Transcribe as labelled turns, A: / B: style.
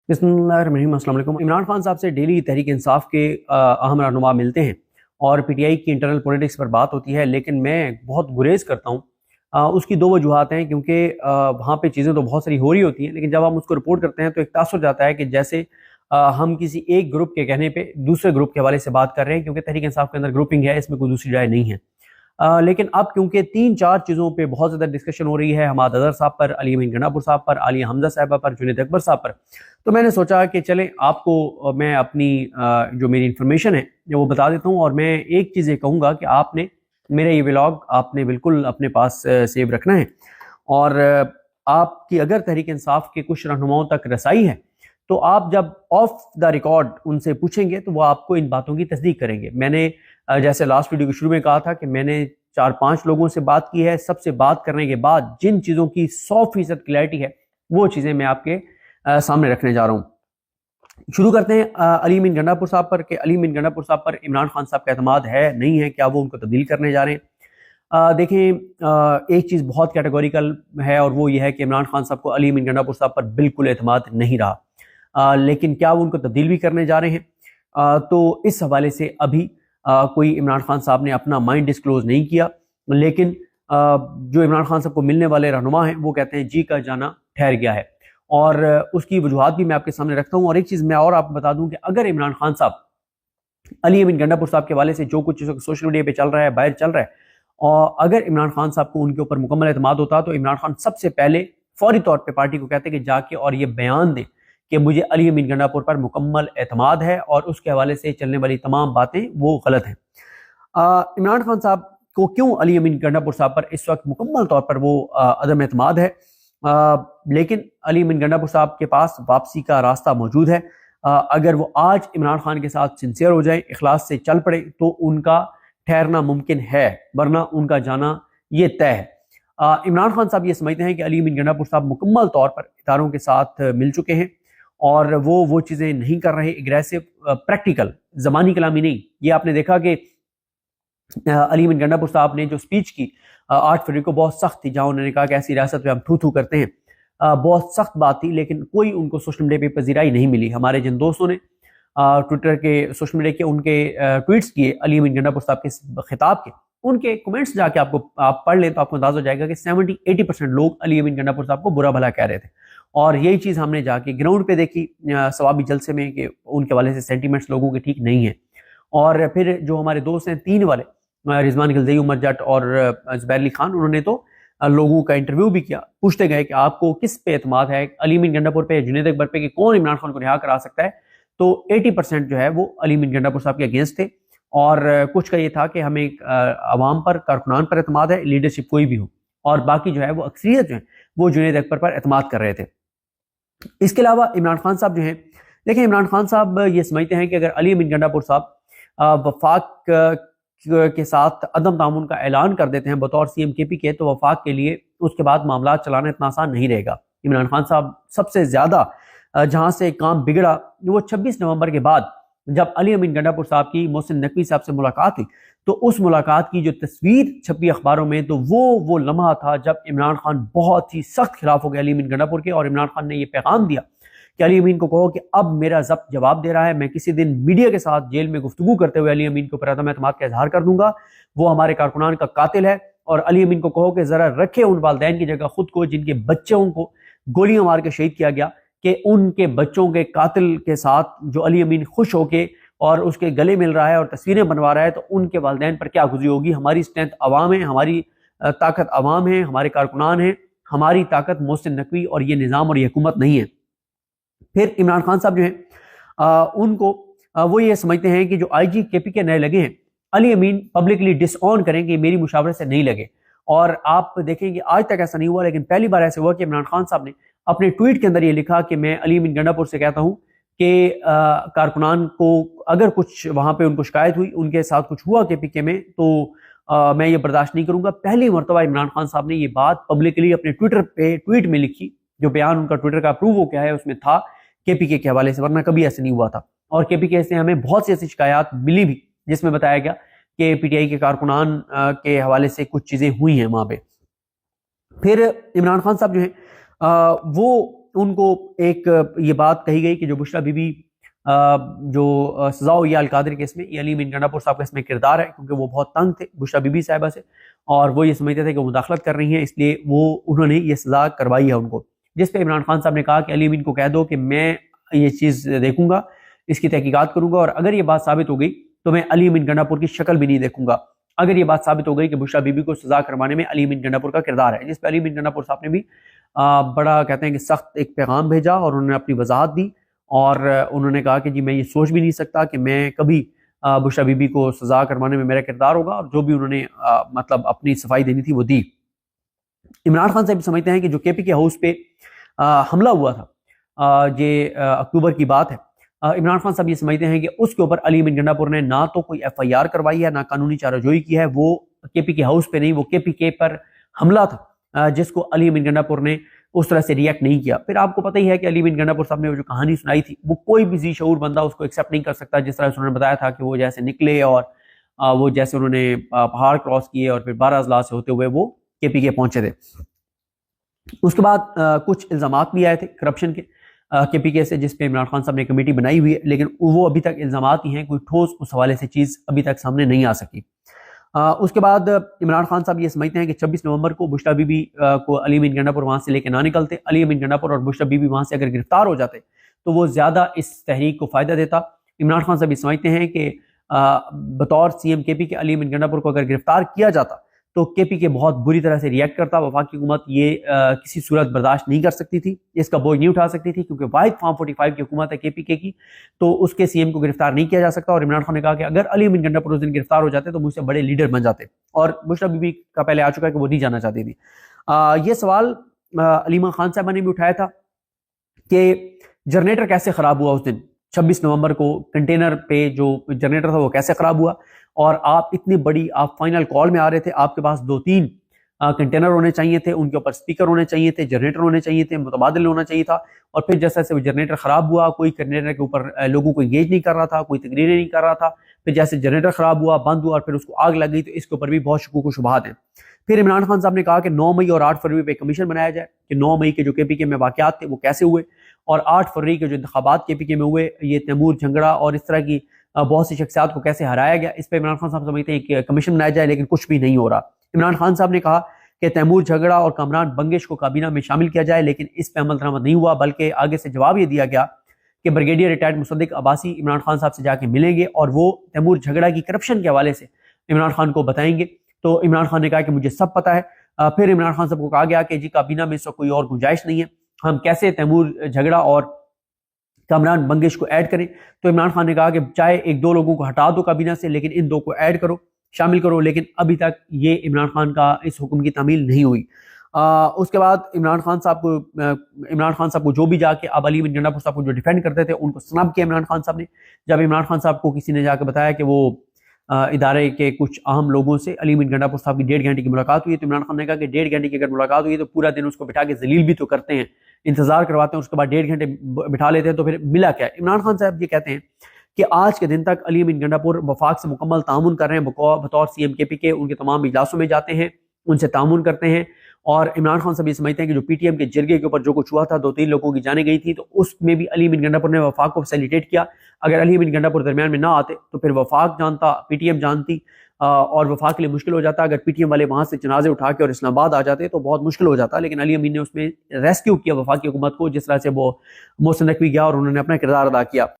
A: बिस्मिल्लाहिर्रहमानिर्रहीम। अस्सलाम वालेकुम। इमरान खान साहब से डेली तहरीक इंसाफ के अहम रहनुमा मिलते हैं और पीटीआई की इंटरनल पॉलिटिक्स पर बात होती है, लेकिन मैं बहुत गुरेज करता हूँ। उसकी दो वजूहत हैं, क्योंकि वहाँ पे चीज़ें तो बहुत सारी हो रही होती हैं, लेकिन जब हम उसको रिपोर्ट करते हैं तो एक तासुर जाता है कि जैसे हम किसी एक ग्रुप के कहने पे दूसरे ग्रुप के हवाले से बात कर रहे हैं, क्योंकि तहरीक इंसाफ के अंदर ग्रुपिंग है, इसमें कोई दूसरी राय नहीं है। लेकिन अब क्योंकि 3-4 चीज़ों पे बहुत ज़्यादा डिस्कशन हो रही है, हमाद अज़हर साहब पर, अली अमीन गंडापुर साहब पर, आलिया हमजा साहिबा पर, जुनैद अकबर साहब पर, तो मैंने सोचा कि चलें आपको मैं अपनी जो मेरी इन्फॉर्मेशन है वो बता देता हूँ। और मैं एक चीज़ ये कहूँगा कि आपने मेरा ये व्लॉग आपने बिल्कुल अपने पास सेव रखना है, और आपकी अगर तहरीक इंसाफ के कुछ रहनुमाओं तक रसाई है तो आप जब ऑफ द रिकॉर्ड उनसे पूछेंगे तो वो आपको इन बातों की तस्दीक करेंगे। मैंने जैसे लास्ट वीडियो के शुरू में कहा था कि मैंने 4-5 लोगों से बात की है। सबसे बात करने के बाद जिन चीज़ों की 100% क्लैरिटी है वो चीज़ें मैं आपके सामने रखने जा रहा हूँ। शुरू करते हैं अली अमीन गंडापुर साहब पर। कि अली अमीन गंडापुर साहब पर इमरान खान साहब का एतमाद है, नहीं है, क्या वो उनको तब्दील करने जा रहे हैं? देखें, एक चीज़ बहुत कैटेगोरिकल है और वो ये है कि इमरान खान साहब को अली अमीन गंडापुर साहब पर बिल्कुल एतमाद नहीं रहा। लेकिन क्या वो उनको तब्दील भी करने जा रहे हैं? तो इस हवाले से अभी कोई इमरान खान साहब ने अपना माइंड डिस्क्लोज नहीं किया, लेकिन जो इमरान खान साहब को मिलने वाले रहनुमा हैं वो कहते हैं जी का जाना ठहर गया है, और उसकी वजूहत भी मैं आपके सामने रखता हूँ। और एक चीज़ मैं और आपको बता दूं कि अगर इमरान खान साहब अली अमीन गंडापुर साहब के हवाले से जो कुछ सोशल मीडिया पे चल रहा है, बाहर चल रहा है, और अगर इमरान खान साहब को उनके ऊपर मुकम्मल एतमाद होता तो इमरान खान सबसे पहले फौरी तौर पर पार्टी को कहते कि जाके और ये बयान दें कि मुझे अली अमीन गंडापुर पर मुकम्मल एतमाद है और उसके हवाले से चलने वाली तमाम बातें वो गलत हैं। इमरान खान साहब को क्यों अली अमीन गंडापुर साहब पर इस वक्त मुकम्मल तौर पर वो अदम एतमाद है, लेकिन अली अमीन गंडापुर साहब के पास वापसी का रास्ता मौजूद है। अगर वो आज इमरान खान के साथ सिंसियर हो जाए, इखलास से चल पड़े, तो उनका ठहरना मुमकिन है, वरना उनका जाना ये तय है। इमरान खान साहब ये समझते हैं कि अली अमीन गंडापुर साहब मुकम्मल तौर पर इदारों के साथ मिल चुके हैं और वो चीज़ें नहीं कर रहे, एग्रेसिव, प्रैक्टिकल, ज़बानी कलामी नहीं। ये आपने देखा कि अली अमीन गंडापुर साहब ने जो स्पीच की 8 फरवरी को बहुत सख्त थी, जहां उन्होंने कहा कि ऐसी रियासत में हम थू थू करते हैं। बहुत सख्त बात थी, लेकिन कोई उनको सोशल मीडिया पे पजीराई नहीं मिली। हमारे जिन दोस्तों ने ट्विटर के, सोशल मीडिया के उनके ट्वीट्स किए अली अमीन गंडापुर साहब के खिताब के, उनके कमेंट्स जाके आप पढ़ लें तो आपको अंदाजा हो जाएगा कि 70-80% लोग अली अमीन गंडापुर साहब को बुरा भला कह रहे थे। और यही चीज़ हमने जाके ग्राउंड पे देखी सवाबी जलसे में कि उनके वाले से सेंटीमेंट्स लोगों के ठीक नहीं है। और फिर जो हमारे दोस्त हैं 3 वाले, रिजवान गिलज़ई, उमर जट और ज़ुबैर अली खान, उन्होंने तो लोगों का इंटरव्यू भी किया। पूछते गए कि आपको किस पे एतमाद है, अली अमीन गंडापुर पे, जुनैद अकबर पे, कि कौन इमरान खान को रिहा करा सकता है? तो 80% जो है वो अली अमीन गंडापुर साहब के अगेंस्ट थे, और कुछ का ये था कि हमें अवाम पर, कारकुनान पर एतमाद है, लीडरशिप कोई भी हो, और बाकी जो है वो अक्सरियत जो है वो जुनैद अकबर पर एतमाद कर रहे थे। इसके अलावा इमरान खान साहब जो हैं, देखिए, इमरान खान साहब ये समझते हैं कि अगर अली अमीन गंडापुर साहब वफाक के साथ अदम तामुन का ऐलान कर देते हैं बतौर सीएम केपी के, तो वफाक के लिए उसके बाद मामला चलाना इतना आसान नहीं रहेगा। इमरान खान साहब सबसे ज्यादा जहां से काम बिगड़ा वो 26 नवंबर के बाद, जब अली अमीन गंडापुर साहब की मोहसिन नकवी साहब से मुलाकात हुई, तो उस मुलाकात की जो तस्वीर छपी अखबारों में, तो वो लम्हा था जब इमरान खान बहुत ही सख्त खिलाफ हो गया अली अमीन गंडापुर के, और इमरान खान ने ये पैगाम दिया कि अली अमीन को कहो कि अब मेरा ज़ब्त जवाब दे रहा है, मैं किसी दिन मीडिया के साथ जेल में गुफ्तगू करते हुए अली अमीन के ऊपर अदम एतमाद का इजहार कर दूंगा, वो हमारे कारकुनान का कातिल है। और अली अमीन को कहो कि ज़रा रखे उन वालदैन की जगह खुद को जिनके बच्चों को गोलियां मार के शहीद किया गया, कि उनके बच्चों के कातिल के साथ जो अली अमीन खुश होके और उसके गले मिल रहा है और तस्वीरें बनवा रहा है, तो उनके वालदैन पर क्या गुजरी होगी। हमारी स्ट्रेंथ अवाम है, हमारी ताकत अवाम है, हमारे कारकुनान हैं, हमारी ताकत मोहसिन नकवी और ये निज़ाम और ये हुकूमत नहीं है। फिर इमरान खान साहब जो हैं उनको वो ये समझते हैं कि जो आईजी केपी के नए लगे हैं, अली अमीन पब्लिकली डिसऑन करेंगे, मेरी मुशावरत से नहीं लगे। और आप देखेंगे आज तक ऐसा नहीं हुआ, लेकिन पहली बार ऐसा हुआ कि इमरान खान साहब ने अपने ट्वीट के अंदर ये लिखा कि मैं अली अमीन गंडापुर से कहता हूँ कि कारकुनान को अगर कुछ वहाँ पे उनको शिकायत हुई, उनके साथ कुछ हुआ केपीके में, तो मैं ये बर्दाश्त नहीं करूँगा। पहली मरतबा इमरान खान साहब ने ये बात पब्लिकली अपने ट्विटर पे ट्वीट में लिखी। जो बयान उनका ट्विटर का अप्रूव हो गया है उसमें था केपीके के हवाले से, वरना कभी ऐसे नहीं हुआ था। और केपीके से हमें बहुत सी ऐसी शिकायत मिली भी जिसमें बताया गया कि पीटीआई के कारकुनान के हवाले से कुछ चीज़ें हुई हैं वहाँ पे। फिर इमरान खान साहब जो हैं वो ان کو ایک یہ بات کہی گئی کہ جو بشرا بی بی جو سزا ہوئی ہے القادری کیس میں، یہ علی امین گنڈا صاحب کا اس میں کردار ہے، کیونکہ وہ بہت تنگ تھے بشرا بی بی صاحبہ سے، اور وہ یہ سمجھتے تھے کہ وہ مداخلت کر رہی ہیں، اس لیے انہوں نے یہ سزا کروائی ہے ان کو، جس پہ عمران خان صاحب نے کہا کہ علی امین کو کہہ دو کہ میں یہ چیز دیکھوں گا، اس کی تحقیقات کروں گا، اور اگر یہ بات ثابت ہو گئی تو میں علی امین گنڈا کی شکل بھی نہیں دیکھوں گا، اگر یہ بات ثابت ہو گئی کہ بشرا بی بی کو سزا کروانے میں علی امین گنڈا کا کردار ہے، جس پہ علی امین گنڈا صاحب نے بھی بڑا کہتے ہیں کہ سخت ایک پیغام بھیجا، اور انہوں نے اپنی وضاحت دی، اور انہوں نے کہا کہ جی میں یہ سوچ بھی نہیں سکتا کہ میں کبھی بشرا بی بی کو سزا کروانے میں میرا کردار ہوگا، اور جو بھی انہوں نے مطلب اپنی صفائی دینی تھی وہ دی۔ عمران خان صاحب سمجھتے ہیں کہ جو کے پی کے ہاؤس پہ حملہ ہوا تھا، یہ اکتوبر کی بات ہے، عمران خان صاحب یہ سمجھتے ہیں کہ اس کے اوپر علی امین گنڈا نے نہ تو کوئی ایف آئی آر کروائی ہے، نہ قانونی چارہ جوئی کی ہے، وہ کے پی کے ہاؤس پہ نہیں، وہ کے پی کے پر حملہ تھا جس کو علی امین گنڈا نے اس طرح سے ریئیکٹ نہیں کیا۔ پھر آپ کو پتہ ہی ہے کہ علی امین گنڈا صاحب نے وہ جو کہانی سنائی تھی، وہ کوئی بھی ذی شعور بندہ اس کو ایکسیپٹ نہیں کر سکتا، جس طرح سے انہوں نے بتایا تھا کہ وہ جیسے نکلے اور وہ جیسے انہوں نے پہاڑ کراس کیے اور پھر 12 اضلاع سے ہوتے ہوئے وہ کے پی کے پہنچے تھے۔ اس کے بعد کچھ الزامات بھی آئے تھے کرپشن کے پی کے سے، جس پہ عمران خان صاحب نے کمیٹی بنائی ہوئی ہے، لیکن وہ ابھی تک الزامات ہی ہیں، کوئی ٹھوس اس حوالے سے چیز ابھی تک سامنے نہیں آ سکی۔ اس کے بعد عمران خان صاحب یہ سمجھتے ہیں کہ 26 نومبر کو بشرا بی بی کو علی امین گنڈا وہاں سے لے کے نہ نکلتے، علی امین گنڈا اور بشرا بی بی وہاں سے اگر گرفتار ہو جاتے تو وہ زیادہ اس تحریک کو فائدہ دیتا۔ عمران خان صاحب یہ سمجھتے ہیں کہ بطور سی ایم کے پی کے علی امین گنڈا کو اگر گرفتار کیا جاتا تو کے پی کے بہت بری طرح سے ریئیکٹ کرتا، وفاقی حکومت یہ کسی صورت برداشت نہیں کر سکتی تھی، اس کا بوجھ نہیں اٹھا سکتی تھی، کیونکہ واحد فارم 45 کی حکومت ہے کے پی کے کی، تو اس کے سی ایم کو گرفتار نہیں کیا جا سکتا۔ اور عمران خان نے کہا کہ اگر علی امین گنڈا اس دن گرفتار ہو جاتے تو مجھ سے بڑے لیڈر بن جاتے، اور بشرا بی بی کا پہلے آ چکا ہے کہ وہ نہیں جانا چاہتی تھی۔ یہ سوال علیمہ خان صاحبہ نے بھی اٹھایا تھا کہ جنریٹر کیسے خراب ہوا اس دن 26 نومبر کو، کنٹینر پہ جو جنریٹر تھا وہ کیسے خراب ہوا، اور آپ اتنی بڑی آپ فائنل کال میں آ رہے تھے، آپ کے پاس 2-3 کنٹینر ہونے چاہیے تھے، ان کے اوپر سپیکر ہونے چاہیے تھے، جنریٹر ہونے چاہیے تھے، متبادل ہونا چاہیے تھا، اور پھر جیسے وہ جنریٹر خراب ہوا، کوئی کنٹینر کے اوپر لوگوں کو انگیج نہیں کر رہا تھا، کوئی تقریریں نہیں کر رہا تھا، پھر جیسے جنریٹر خراب ہوا، بند ہوا، اور پھر اس کو آگ لگ گئی، تو اس کے اوپر بھی بہت شکوک و شبہات ہیں۔ پھر عمران خان صاحب نے کہا کہ 9 مئی اور 8 فروری پہ کمیشن بنایا جائے، کہ 9 مئی کے جو کے پی کے میں واقعات تھے وہ کیسے ہوئے، اور 8 فروری کے جو انتخابات کے پی کے میں ہوئے، یہ تیمور جھنگڑا اور اس طرح کی بہت سی شخصیات کو کیسے ہرایا گیا، اس پہ عمران خان صاحب سمجھتے ہیں کہ کمیشن بنایا جائے، لیکن کچھ بھی نہیں ہو رہا۔ عمران خان صاحب نے کہا کہ تیمور جھگڑا اور کامران بنگش کو کابینہ میں شامل کیا جائے، لیکن اس پہ عمل درآمد نہیں ہوا، بلکہ آگے سے جواب یہ دیا گیا کہ بریگیڈیئر ریٹائرڈ مصدق عباسی عمران خان صاحب سے جا کے ملیں گے اور وہ تیمور جھگڑا کی کرپشن کے حوالے سے عمران خان کو بتائیں گے۔ تو عمران خان نے کہا کہ مجھے سب پتہ ہے۔ پھر عمران خان صاحب کو کہا گیا کہ جی کابینہ میں اس وقت کوئی اور گنجائش نہیں ہے، ہم کیسے تیمور جھگڑا اور کامران بنگش کو ایڈ کریں؟ تو عمران خان نے کہا کہ چاہے 1-2 لوگوں کو ہٹا دو کابینہ سے، لیکن ان 2 کو ایڈ کرو، شامل کرو، لیکن ابھی تک یہ عمران خان کا اس حکم کی تعمیل نہیں ہوئی۔ اس کے بعد عمران خان صاحب کو جو بھی جا کے اب علی امین گنڈا صاحب کو جو ڈیفینڈ کرتے تھے ان کو سنب کیا عمران خان صاحب نے۔ جب عمران خان صاحب کو کسی نے جا کے بتایا کہ وہ ادارے کے کچھ اہم لوگوں سے علی امین گنڈا صاحب کی 1.5 گھنٹے کی ملاقات ہوئی، تو عمران خان نے کہا کہ 1.5 گھنٹے کی اگر ملاقات ہوئی تو پورا دن اس کو بٹھا کے ذلیل بھی تو کرتے ہیں، انتظار کرواتے ہیں، اس کے بعد 1.5 گھنٹے بٹھا لیتے ہیں، تو پھر ملا کیا؟ عمران خان صاحب یہ کہتے ہیں کہ آج کے دن تک علی امین گنڈا وفاق سے مکمل تعاون کر رہے ہیں، بطور سی ایم کے پی کے ان کے تمام اجلاسوں میں جاتے ہیں، ان سے تعاون کرتے ہیں، اور عمران خان صاحب یہ سمجھتے ہیں کہ جو پی ٹی ایم کے جرگے کے اوپر جو کچھ ہوا تھا، 2-3 لوگوں کی جانیں گئی تھی، تو اس میں بھی علی امین گنڈا نے وفاق کو فیسیلیٹیٹ کیا۔ اگر علی امین گنڈا درمیان میں نہ آتے تو پھر وفاق جانتا، پی ٹی ایم جانتی، اور وفاق کے لیے مشکل ہو جاتا۔ اگر پی ٹی ایم والے وہاں سے جنازے اٹھا کے اور اسلام آباد آ جاتے تو بہت مشکل ہو جاتا، لیکن علی امین نے اس میں ریسکیو کیا وفاق کی حکومت کو، جس طرح سے وہ محسن نقوی گیا اور انہوں نے اپنا کردار ادا کیا۔